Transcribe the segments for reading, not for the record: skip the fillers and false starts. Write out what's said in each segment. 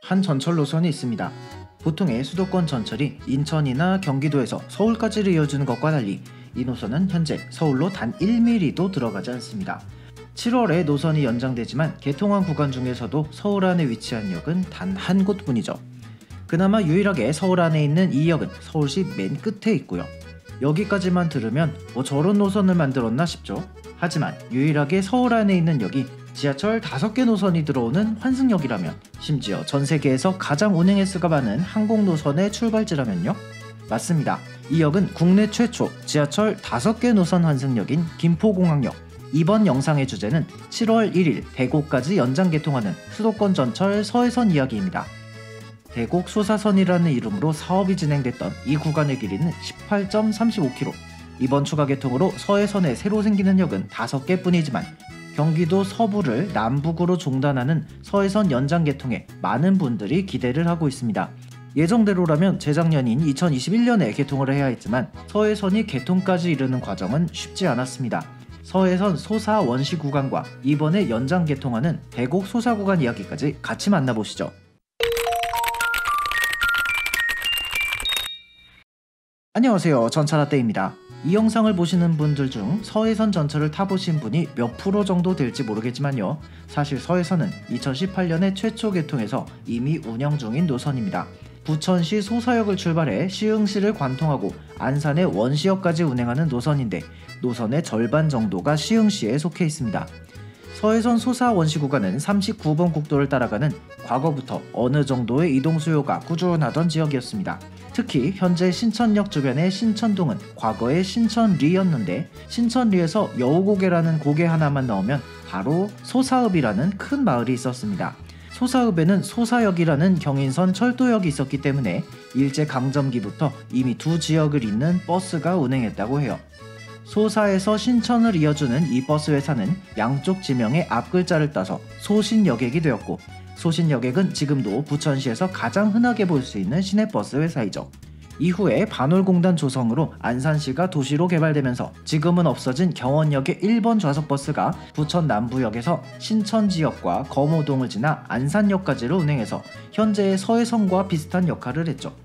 한 전철 노선이 있습니다. 보통의 수도권 전철이 인천이나 경기도에서 서울까지를 이어주는 것과 달리 이 노선은 현재 서울로 단 1mm도 들어가지 않습니다. 7월에 노선이 연장되지만 개통한 구간 중에서도 서울 안에 위치한 역은 단 한 곳뿐이죠. 그나마 유일하게 서울 안에 있는 이 역은 서울시 맨 끝에 있고요. 여기까지만 들으면 저런 노선을 만들었나 싶죠. 하지만 유일하게 서울 안에 있는 역이 지하철 5개 노선이 들어오는 환승역이라면, 심지어 전 세계에서 가장 운행 횟수가 많은 항공 노선의 출발지라면요? 맞습니다. 이 역은 국내 최초 지하철 5개 노선 환승역인 김포공항역. 이번 영상의 주제는 7월 1일 대곡까지 연장 개통하는 수도권 전철 서해선 이야기입니다. 대곡 소사선이라는 이름으로 사업이 진행됐던 이 구간의 길이는 18.35km. 이번 추가 개통으로 서해선에 새로 생기는 역은 5개 뿐이지만 경기도 서부를 남북으로 종단하는 서해선 연장 개통에 많은 분들이 기대를 하고 있습니다. 예정대로라면 재작년인 2021년에 개통을 해야 했지만 서해선이 개통까지 이르는 과정은 쉽지 않았습니다. 서해선 소사 원시 구간과 이번에 연장 개통하는 대곡 소사 구간 이야기까지 같이 만나보시죠. 안녕하세요, 전차라떼입니다. 이 영상을 보시는 분들 중 서해선 전철을 타보신 분이 몇 프로 정도 될지 모르겠지만요, 사실 서해선은 2018년에 최초 개통해서 이미 운영 중인 노선입니다. 부천시 소사역을 출발해 시흥시를 관통하고 안산의 원시역까지 운행하는 노선인데 노선의 절반 정도가 시흥시에 속해 있습니다. 서해선 소사 원시 구간은 39번 국도를 따라가는 과거부터 어느 정도의 이동 수요가 꾸준하던 지역이었습니다. 특히 현재 신천역 주변의 신천동은 과거의 신천리였는데, 신천리에서 여우고개라는 고개 하나만 넣으면 바로 소사읍이라는 큰 마을이 있었습니다. 소사읍에는 소사역이라는 경인선 철도역이 있었기 때문에 일제강점기부터 이미 두 지역을 잇는 버스가 운행했다고 해요. 소사에서 신천을 이어주는 이 버스 회사는 양쪽 지명의 앞글자를 따서 소신여객이 되었고, 소신여객은 지금도 부천시에서 가장 흔하게 볼 수 있는 시내버스 회사이죠. 이후에 반월공단 조성으로 안산시가 도시로 개발되면서 지금은 없어진 경원역의 1번 좌석버스가 부천 남부역에서 신천지역과 검호동을 지나 안산역까지를 운행해서 현재의 서해선과 비슷한 역할을 했죠.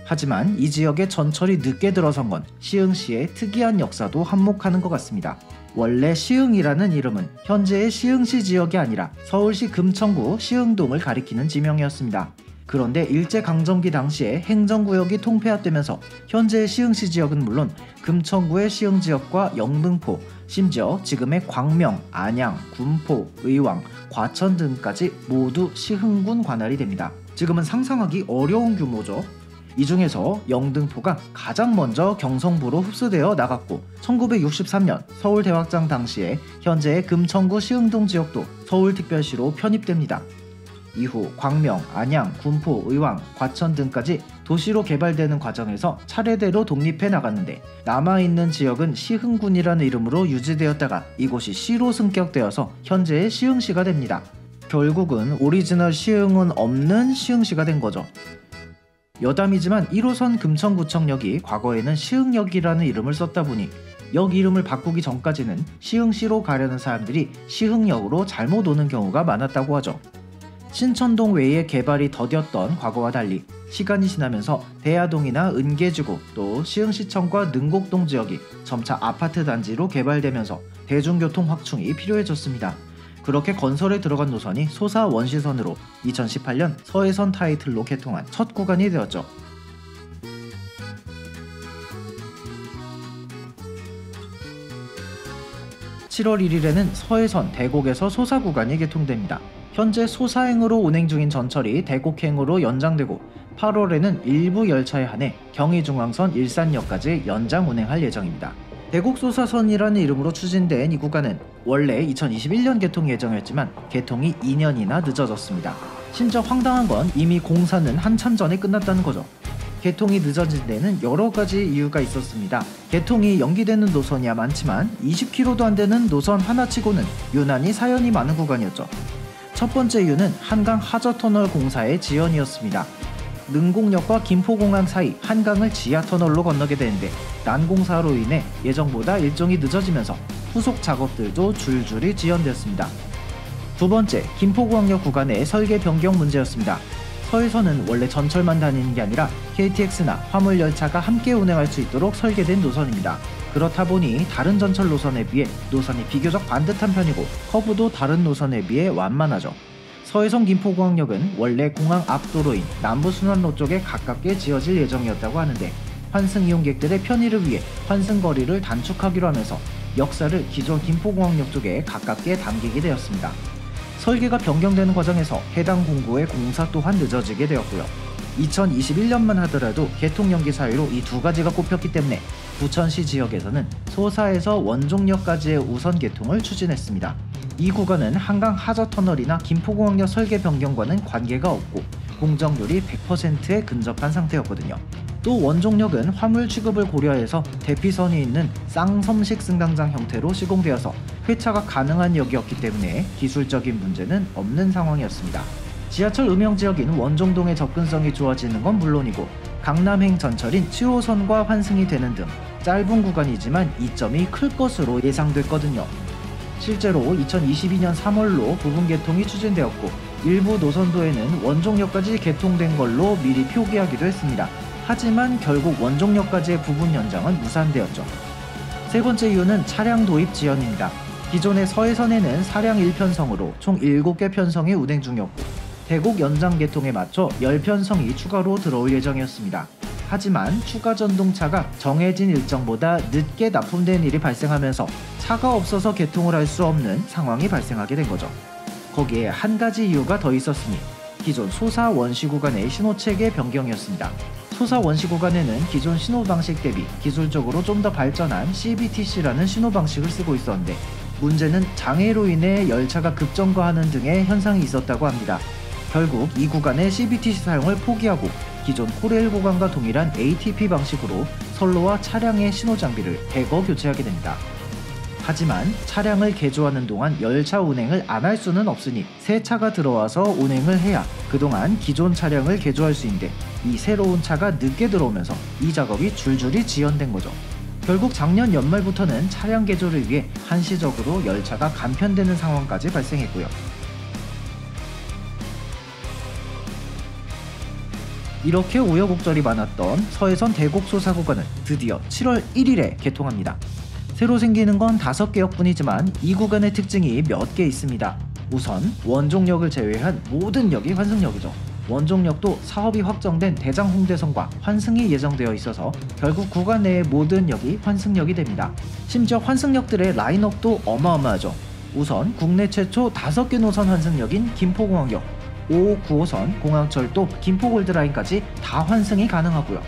하지만 이 지역에 전철이 늦게 들어선 건 시흥시의 특이한 역사도 한몫하는 것 같습니다. 원래 시흥이라는 이름은 현재의 시흥시 지역이 아니라 서울시 금천구 시흥동을 가리키는 지명이었습니다. 그런데 일제강점기 당시에 행정구역이 통폐합되면서 현재의 시흥시 지역은 물론 금천구의 시흥지역과 영등포, 심지어 지금의 광명, 안양, 군포, 의왕, 과천 등까지 모두 시흥군 관할이 됩니다. 지금은 상상하기 어려운 규모죠. 이 중에서 영등포가 가장 먼저 경성부로 흡수되어 나갔고, 1963년 서울대확장 당시에 현재의 금천구 시흥동 지역도 서울특별시로 편입됩니다. 이후 광명, 안양, 군포, 의왕, 과천 등까지 도시로 개발되는 과정에서 차례대로 독립해 나갔는데 남아있는 지역은 시흥군이라는 이름으로 유지되었다가 이곳이 시로 승격되어서 현재의 시흥시가 됩니다. 결국은 오리지널 시흥은 없는 시흥시가 된 거죠. 여담이지만 1호선 금천구청역이 과거에는 시흥역이라는 이름을 썼다 보니 역 이름을 바꾸기 전까지는 시흥시로 가려는 사람들이 시흥역으로 잘못 오는 경우가 많았다고 하죠. 신천동 외에 개발이 더뎠던 과거와 달리 시간이 지나면서 대야동이나 은계지구, 또 시흥시청과 능곡동 지역이 점차 아파트 단지로 개발되면서 대중교통 확충이 필요해졌습니다. 그렇게 건설에 들어간 노선이 소사 원시선으로 2018년 서해선 타이틀로 개통한 첫 구간이 되었죠. (7월 1일에는) 서해선 대곡에서 소사 구간이 개통됩니다. 현재 소사행으로 운행 중인 전철이 대곡행으로 연장되고 8월에는 일부 열차에 한해 경의중앙선 일산역까지 연장 운행할 예정입니다. 대곡소사선이라는 이름으로 추진된 이 구간은 원래 2021년 개통 예정이었지만 개통이 2년이나 늦어졌습니다. 심지어 황당한 건 이미 공사는 한참 전에 끝났다는 거죠. 개통이 늦어진 데는 여러 가지 이유가 있었습니다. 개통이 연기되는 노선이야 많지만 20km도 안 되는 노선 하나치고는 유난히 사연이 많은 구간이었죠. 첫 번째 이유는 한강 하저터널 공사의 지연이었습니다. 능곡역과 김포공항 사이 한강을 지하터널로 건너게 되는데 난공사로 인해 예정보다 일정이 늦어지면서 후속 작업들도 줄줄이 지연되었습니다. 두 번째, 김포공항역 구간의 설계 변경 문제였습니다. 서해선은 원래 전철만 다니는 게 아니라 KTX나 화물열차가 함께 운행할 수 있도록 설계된 노선입니다. 그렇다 보니 다른 전철 노선에 비해 노선이 비교적 반듯한 편이고 커브도 다른 노선에 비해 완만하죠. 서해선 김포공항역은 원래 공항 앞도로인 남부순환로 쪽에 가깝게 지어질 예정이었다고 하는데 환승 이용객들의 편의를 위해 환승 거리를 단축하기로 하면서 역사를 기존 김포공항역 쪽에 가깝게 당기게 되었습니다. 설계가 변경되는 과정에서 해당 공구의 공사 또한 늦어지게 되었고요. 2021년만 하더라도 개통 연기 사유로 이 두 가지가 꼽혔기 때문에 부천시 지역에서는 소사에서 원종역까지의 우선 개통을 추진했습니다. 이 구간은 한강 하저터널이나 김포공항역 설계 변경과는 관계가 없고 공정률이 100%에 근접한 상태였거든요. 또 원종역은 화물 취급을 고려해서 대피선이 있는 쌍섬식 승강장 형태로 시공되어서 회차가 가능한 역이었기 때문에 기술적인 문제는 없는 상황이었습니다. 지하철 음영지역인 원종동의 접근성이 좋아지는 건 물론이고 강남행 전철인 7호선과 환승이 되는 등 짧은 구간이지만 이점이 클 것으로 예상됐거든요. 실제로 2022년 3월로 부분 개통이 추진되었고 일부 노선도에는 원종역까지 개통된 걸로 미리 표기하기도 했습니다. 하지만 결국 원종역까지의 부분 연장은 무산되었죠. 세 번째 이유는 차량 도입 지연입니다. 기존의 서해선에는 사량 1편성으로 총 7개 편성이 운행 중이었고 대곡 연장 개통에 맞춰 10편성이 추가로 들어올 예정이었습니다. 하지만 추가 전동차가 정해진 일정보다 늦게 납품된 일이 발생하면서 차가 없어서 개통을 할 수 없는 상황이 발생하게 된 거죠. 거기에 한 가지 이유가 더 있었으니 기존 소사 원시 구간의 신호체계 변경이었습니다. 소사 원시 구간에는 기존 신호 방식 대비 기술적으로 좀 더 발전한 CBTC라는 신호 방식을 쓰고 있었는데 문제는 장애로 인해 열차가 급정거하는 등의 현상이 있었다고 합니다. 결국 이 구간의 CBTC 사용을 포기하고 기존 코레일 구간과 동일한 ATP 방식으로 선로와 차량의 신호 장비를 대거 교체하게 됩니다. 하지만 차량을 개조하는 동안 열차 운행을 안 할 수는 없으니 새 차가 들어와서 운행을 해야 그동안 기존 차량을 개조할 수 있는데 이 새로운 차가 늦게 들어오면서 이 작업이 줄줄이 지연된 거죠. 결국 작년 연말부터는 차량 개조를 위해 한시적으로 열차가 간편되는 상황까지 발생했고요. 이렇게 우여곡절이 많았던 서해선 대곡 소사 구간은 드디어 7월 1일에 개통합니다. 새로 생기는 건 5개역 뿐이지만 이 구간의 특징이 몇 개 있습니다. 우선 원종역을 제외한 모든 역이 환승역이죠. 원종역도 사업이 확정된 대장 홍대선과 환승이 예정되어 있어서 결국 구간 내의 모든 역이 환승역이 됩니다. 심지어 환승역들의 라인업도 어마어마하죠. 우선 국내 최초 5개 노선 환승역인 김포공항역, 5호 9호선, 공항철도, 김포골드라인까지 다 환승이 가능하고요.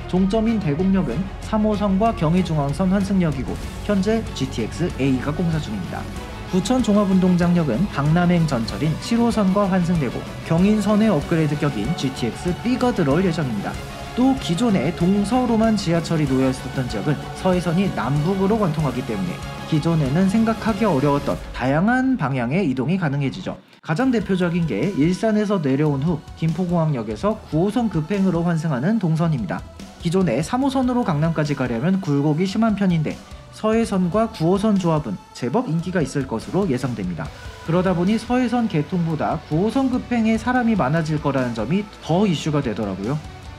종점인 대곡역은 3호선과 경의중앙선 환승역이고 현재 GTX-A가 공사 중입니다. 부천 종합운동장역은 강남행 전철인 7호선과 환승되고 경인선의 업그레이드격인 GTX-B가 들어올 예정입니다. 또 기존에 동서로만 지하철이 놓여 있었던 지역은 서해선이 남북으로 관통하기 때문에 기존에는 생각하기 어려웠던 다양한 방향의 이동이 가능해지죠. 가장 대표적인 게 일산에서 내려온 후 김포공항역에서 9호선 급행으로 환승하는 동선입니다. 기존에 3호선으로 강남까지 가려면 굴곡이 심한 편인데 서해선과 9호선 조합은 제법 인기가 있을 것으로 예상됩니다. 그러다 보니 서해선 개통보다 9호선 급행에 사람이 많아질 거라는 점이 더 이슈가 되더라고요.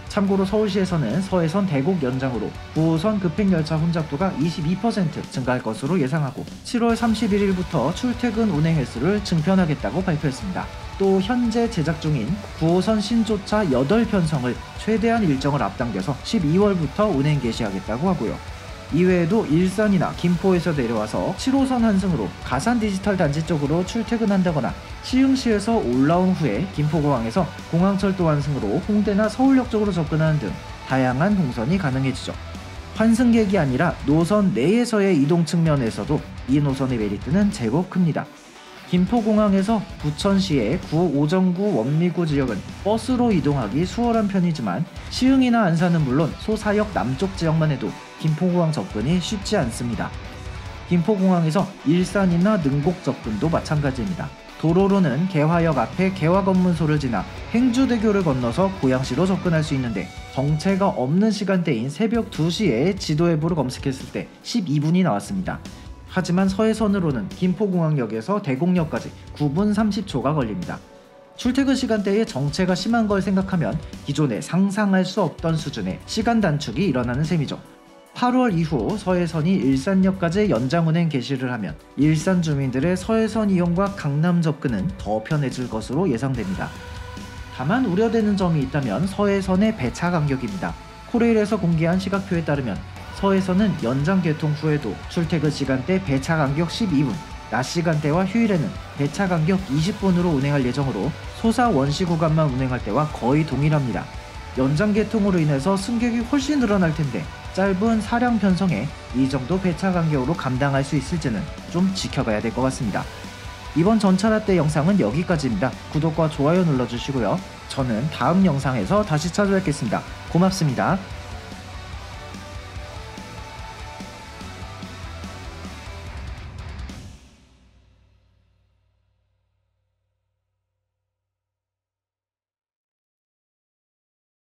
참고로 서울시에서는 서해선 대곡 연장으로 9호선 급행열차 혼잡도가 22% 증가할 것으로 예상하고 7월 31일부터 출퇴근 운행 횟수를 증편하겠다고 발표했습니다. 또 현재 제작 중인 9호선 신조차 8편성을 최대한 일정을 앞당겨서 12월부터 운행 개시하겠다고 하고요. 이외에도 일산이나 김포에서 내려와서 7호선 환승으로 가산 디지털 단지 쪽으로 출퇴근한다거나 시흥시에서 올라온 후에 김포공항에서 공항철도 환승으로 홍대나 서울역 쪽으로 접근하는 등 다양한 동선이 가능해지죠. 환승객이 아니라 노선 내에서의 이동 측면에서도 이 노선의 메리트는 제법 큽니다. 김포공항에서 부천시의 9호 오정구 원미구 지역은 버스로 이동하기 수월한 편이지만 시흥이나 안산은 물론 소사역 남쪽 지역만 해도 김포공항 접근이 쉽지 않습니다. 김포공항에서 일산이나 능곡 접근도 마찬가지입니다. 도로로는 개화역 앞에 개화검문소를 지나 행주대교를 건너서 고양시로 접근할 수 있는데 정체가 없는 시간대인 새벽 2시에 지도 앱으로 검색했을 때 12분이 나왔습니다. 하지만 서해선으로는 김포공항역에서 대곡역까지 9분 30초가 걸립니다. 출퇴근 시간대에 정체가 심한 걸 생각하면 기존에 상상할 수 없던 수준의 시간 단축이 일어나는 셈이죠. 8월 이후 서해선이 일산역까지 연장 운행 개시를 하면 일산 주민들의 서해선 이용과 강남 접근은 더 편해질 것으로 예상됩니다. 다만 우려되는 점이 있다면 서해선의 배차 간격입니다. 코레일에서 공개한 시각표에 따르면 서해선은 연장 개통 후에도 출퇴근 시간대 배차 간격 12분, 낮 시간대와 휴일에는 배차 간격 20분으로 운행할 예정으로 소사 원시 구간만 운행할 때와 거의 동일합니다. 연장 개통으로 인해서 승객이 훨씬 늘어날 텐데 짧은 사량 편성에 이 정도 배차 간격으로 감당할 수 있을지는 좀 지켜봐야 될 것 같습니다. 이번 전차라떼 영상은 여기까지입니다. 구독과 좋아요 눌러주시고요. 저는 다음 영상에서 다시 찾아뵙겠습니다. 고맙습니다.